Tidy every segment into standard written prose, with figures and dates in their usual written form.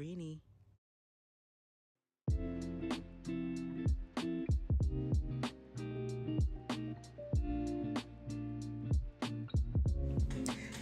GirlReeny.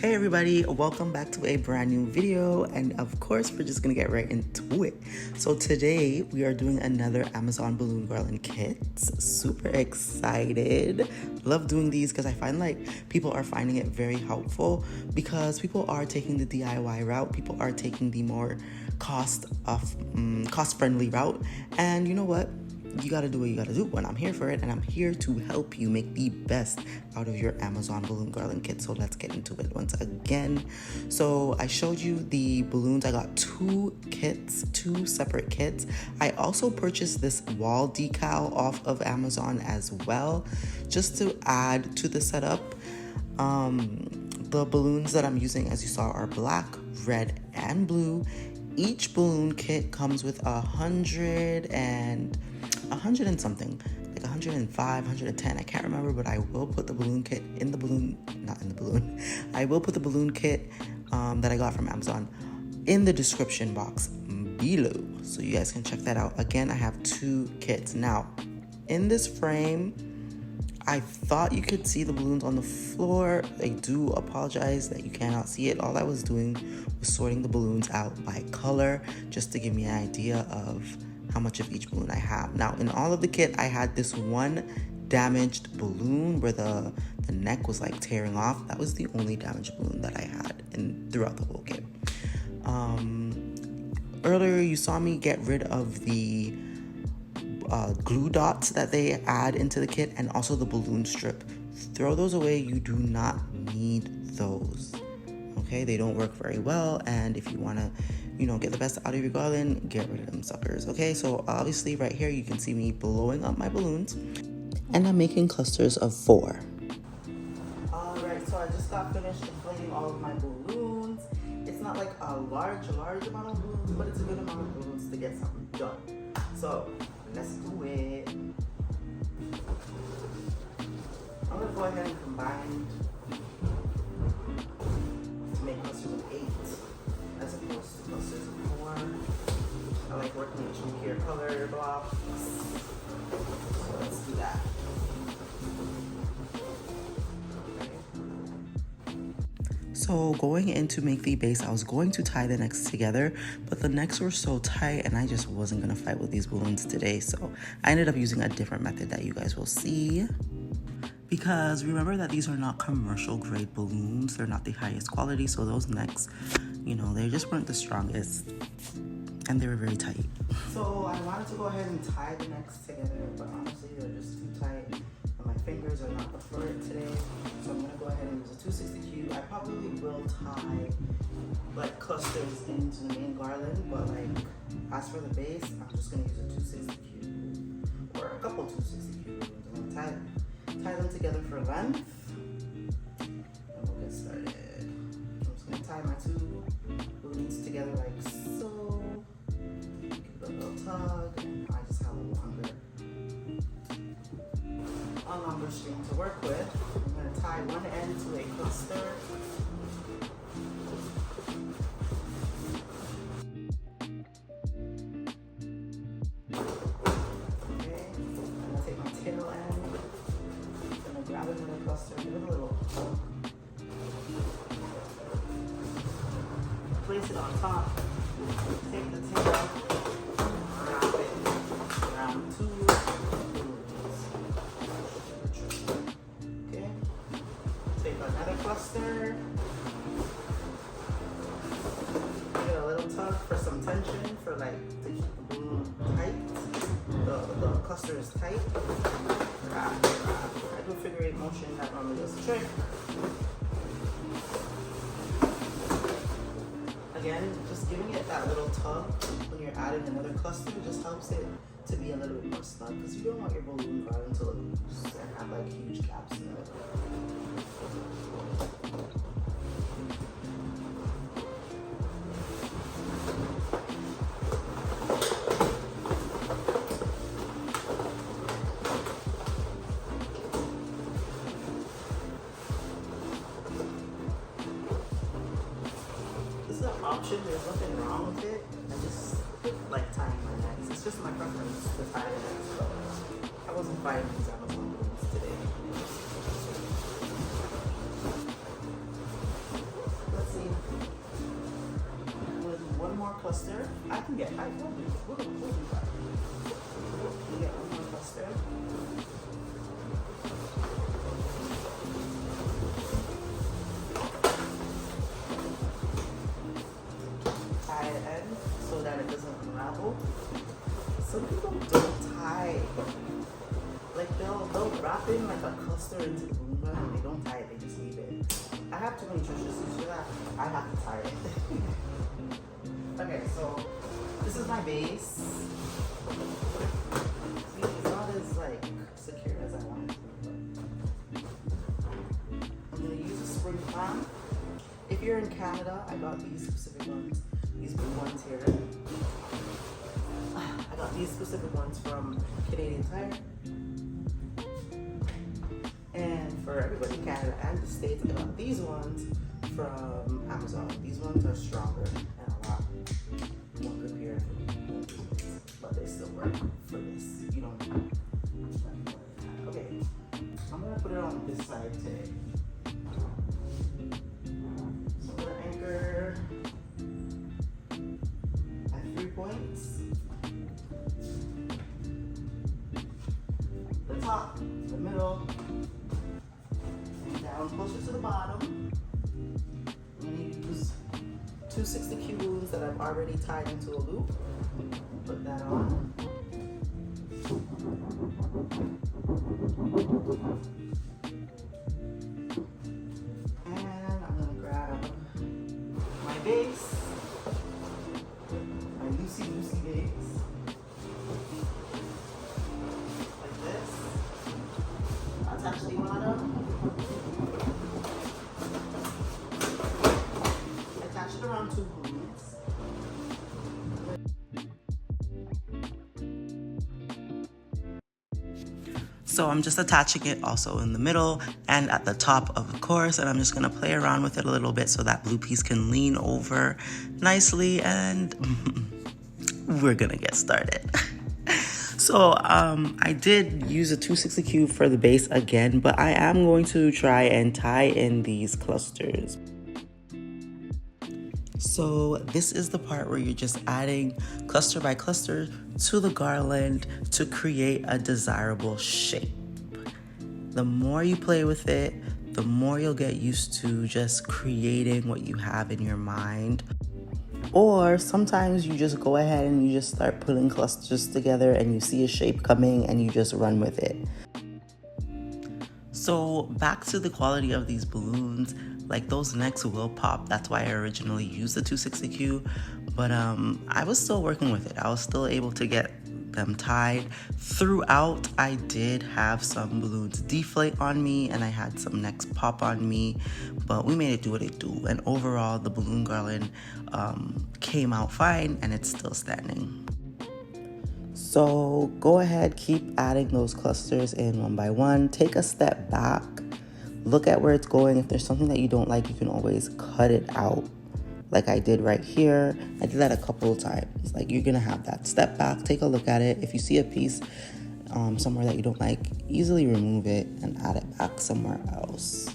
Hey everybody, welcome back to a brand new video, and of course we're just gonna get right into it. So today we are doing another Amazon balloon garland kits. Super excited. Love doing these because I find like people are finding it very helpful because people are taking the DIY route. People are taking the more cost-friendly route, and you know what? You gotta do what you gotta do, and I'm here for it, and I'm here to help you make the best out of your Amazon balloon garland kit. So let's get into it once again. So I showed you the balloons. I got two separate kits. I also purchased this wall decal off of Amazon as well, just to add to the setup. The balloons that I'm using, as you saw, are black, red, and blue. Each balloon kit comes with 100 and something, like 105, 110. I can't remember, but I will put the balloon kit I will put the balloon kit that I got from Amazon in the description box below, so you guys can check that out. Again, I have two kits. Now, in this frame, I thought you could see the balloons on the floor. I do apologize that you cannot see it. All I was doing was sorting the balloons out by color, just to give me an idea of how much of each balloon I have. Now, in all of the kit, I had this one damaged balloon where the neck was like tearing off. That was the only damaged balloon that I had throughout the whole kit. Earlier, you saw me get rid of the glue dots that they add into the kit, and also the balloon strip. Throw those away. You do not need those. Okay, they don't work very well, and if you want to, get the best out of your garland, get rid of them suckers. Okay, so obviously right here you can see me blowing up my balloons, and I'm making clusters of 4. Alright, so I just got finished inflating all of my balloons. It's not like a large amount of balloons, but it's a good amount of balloons to get something done. So let's do it. I'm gonna go ahead and combine to make clusters of 8 as opposed to clusters of 4. I like working with chunkier color blocks, so let's do that. So going in to make the base, I was going to tie the necks together, but the necks were so tight and I just wasn't gonna fight with these balloons today. So I ended up using a different method that you guys will see. Because remember that these are not commercial grade balloons. They're not the highest quality, so those necks, they just weren't the strongest, and they were very tight. So I wanted to go ahead and tie the necks together, but honestly they're just too tight, and my fingers are not for it today. So I'm gonna go ahead and use a 260Q. I probably will tie like clusters into the main garland, but like as for the base, I'm just gonna use a 260Q or a couple 260Q. I'm gonna tie them together for length, and we'll get started. I'm just gonna tie my 2 balloons together like so. Give it a little tug, and I just have a longer string to work with. I'm gonna tie one end to a cluster. Okay, I'm gonna take my tail end. I'm gonna grab another cluster, give it a little tug. Place it on top. Take the tail, wrap it around 2 balloons. Okay. Take another cluster. Give it a little tug for some tension, for like to keep the balloon tight. The cluster is tight. Wrap. I do a figure 8 motion. That normally does the trick. Again, just giving it that little tug when you're adding another cluster just helps it to be a little bit more snug, because you don't want your balloon garland to look loose and have like huge gaps in it. This is an option, there's nothing wrong with it. just like tying my necks. It's just my preference to tie the necks, but I wasn't buying these Amazon balloons today. Let's see. I'm gonna do one more cluster. I can get, I will do, we'll do that. We'll get one more cluster. Tie it in so that it doesn't unravel. Some people don't tie, like they'll wrap in like a cluster into the balloon gun and they don't tie it, they just leave it. I have too many traditions for that. I have to tie it. Okay, so this is my base. See, it's not as like secure as I want it to be, but I'm gonna use a spring clamp. If you're in Canada, I got these specific ones, these blue ones here. I got these specific ones from Canadian Tire. And for everybody in Canada and the States, I got these ones from Amazon. These ones are stronger and a lot more grippier, but they still work for this. You don't need that. Okay, I'm gonna put it on this side today. So I'm gonna anchor at 3 points. The top, the middle, and down closer to the bottom. I'm going to use 260Q balloons that I've already tied into a loop. Put that on. And I'm going to grab my base, my loosey base. Attach the bottom. Attach it around 2 balloons. So I'm just attaching it also in the middle and at the top, of course, and I'm just gonna play around with it a little bit so that blue piece can lean over nicely, and we're gonna get started. So I did use a 260Q for the base again, but I am going to try and tie in these clusters. So this is the part where you're just adding cluster by cluster to the garland to create a desirable shape. The more you play with it, the more you'll get used to just creating what you have in your mind. Or sometimes you just go ahead and you just start putting clusters together and you see a shape coming and you just run with it. So back to the quality of these balloons, like those necks will pop. That's why I originally used the 260Q, but I was still working with it. I was still able to get them tied. Throughout, I did have some balloons deflate on me and I had some necks pop on me, but we made it do what it do. And overall, the balloon garland came out fine and it's still standing. So go ahead, keep adding those clusters in one by one. Take a step back, look at where it's going. If there's something that you don't like, you can always cut it out. Like I did right here. I did that a couple of times. Like, you're gonna have that. Step back, take a look at it. If you see a piece somewhere that you don't like, easily remove it and add it back somewhere else.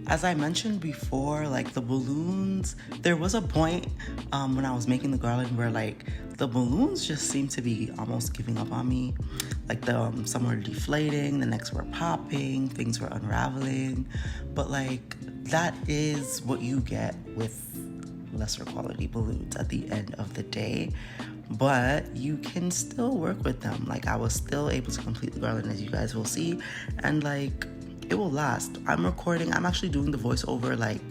As I mentioned before, like the balloons, there was a point when I was making the garland where like the balloons just seemed to be almost giving up on me. Like some were deflating, the necks were popping, things were unraveling. But like that is what you get with lesser quality balloons at the end of the day. But you can still work with them. Like I was still able to complete the garland, as you guys will see, and like it will last. I'm actually doing the voiceover like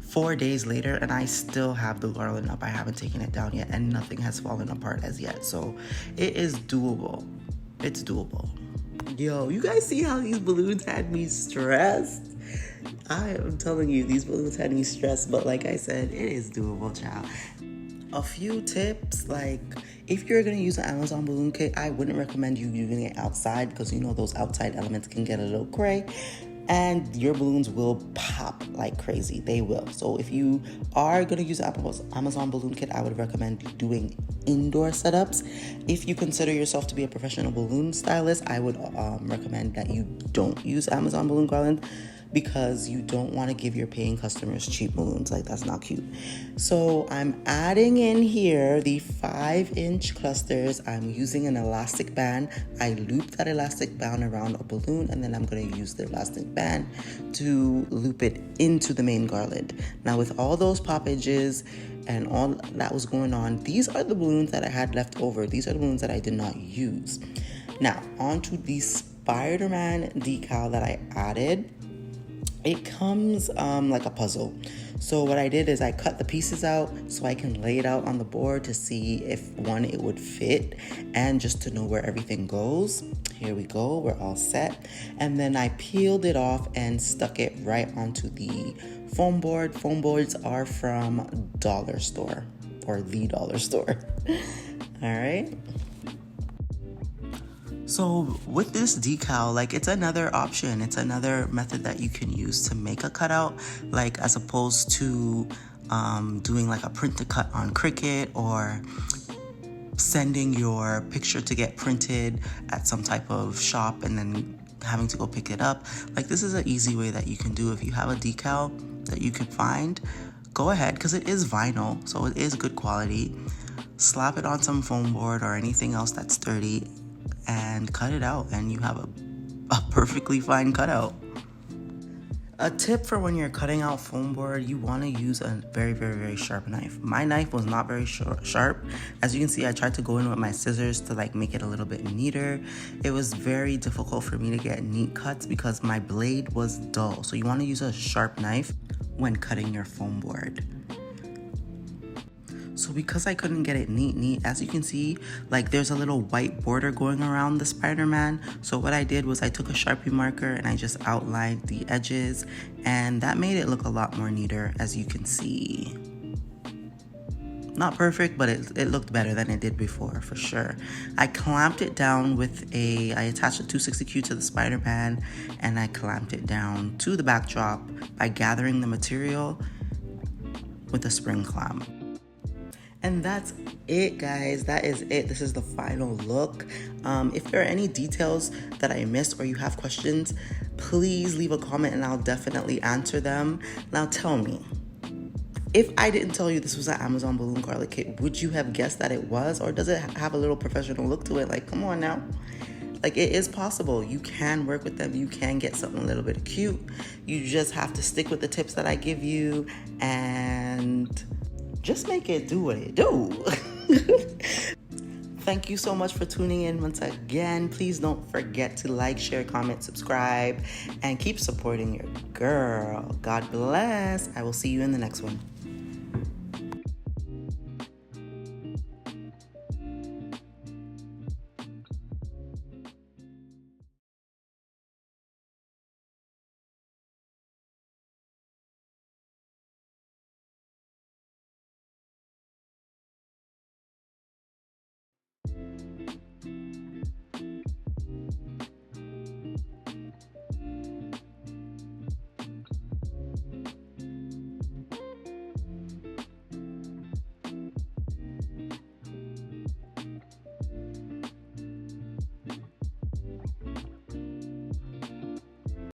4 days later and I still have the garland up. I haven't taken it down yet and nothing has fallen apart as yet. So it is doable. It's doable. Yo, you guys see how these balloons had me stressed? I am telling you, these balloons had me stressed, but like I said, it is doable, child. A few tips, like if you're gonna use an Amazon balloon kit, I wouldn't recommend you using it outside because you know those outside elements can get a little cray. and your balloons will pop like crazy. They will. So if you are going to use Amazon Balloon Kit, I would recommend doing indoor setups. If you consider yourself to be a professional balloon stylist, I would recommend that you don't use Amazon Balloon Garland, because you don't want to give your paying customers cheap balloons. Like, that's not cute. So I'm adding in here the 5-inch clusters. I'm using an elastic band. I loop that elastic band around a balloon, and then I'm going to use the elastic band to loop it into the main garland. Now, with all those poppages and all that was going on, these are the balloons that I had left over. These are the balloons that I did not use. Now, onto the Spider-Man decal that I added. It comes like a puzzle. So what I did is I cut the pieces out so I can lay it out on the board to see if one, it would fit, and just to know where everything goes. Here we go, we're all set. And then I peeled it off and stuck it right onto the foam board. Foam boards are from Dollar Store, or the Dollar Store. All right. So with this decal, like, it's another option. It's another method that you can use to make a cutout, like, as opposed to doing like a print to cut on Cricut, or sending your picture to get printed at some type of shop and then having to go pick it up. Like, this is an easy way that you can do. If you have a decal that you could find, go ahead, because it is vinyl, so it is good quality. Slap it on some foam board or anything else that's sturdy, and cut it out, and you have a perfectly fine cutout. A tip for when you're cutting out foam board, you want to use a very, very, very sharp knife. My knife was not very sharp. As you can see, I tried to go in with my scissors to like make it a little bit neater. It was very difficult for me to get neat cuts because my blade was dull. So you want to use a sharp knife when cutting your foam board. So because I couldn't get it neat, as you can see, like, there's a little white border going around the Spider-Man. So what I did was I took a Sharpie marker and I just outlined the edges, and that made it look a lot more neater, as you can see. Not perfect, but it looked better than it did before, for sure. I clamped it down with I attached a 260Q to the Spider-Man, and I clamped it down to the backdrop by gathering the material with a spring clamp. And that's it, guys. That is it. This is the final look. If there are any details that I missed or you have questions, please leave a comment and I'll definitely answer them. Now tell me, if I didn't tell you this was an Amazon Balloon Garland Kit, would you have guessed that it was? Or does it have a little professional look to it? Like, come on now. Like, it is possible. You can work with them. You can get something a little bit cute. You just have to stick with the tips that I give you and just make it do what it do. Thank you so much for tuning in once again. Please don't forget to like, share, comment, subscribe, and keep supporting your girl. God bless. I will see you in the next one.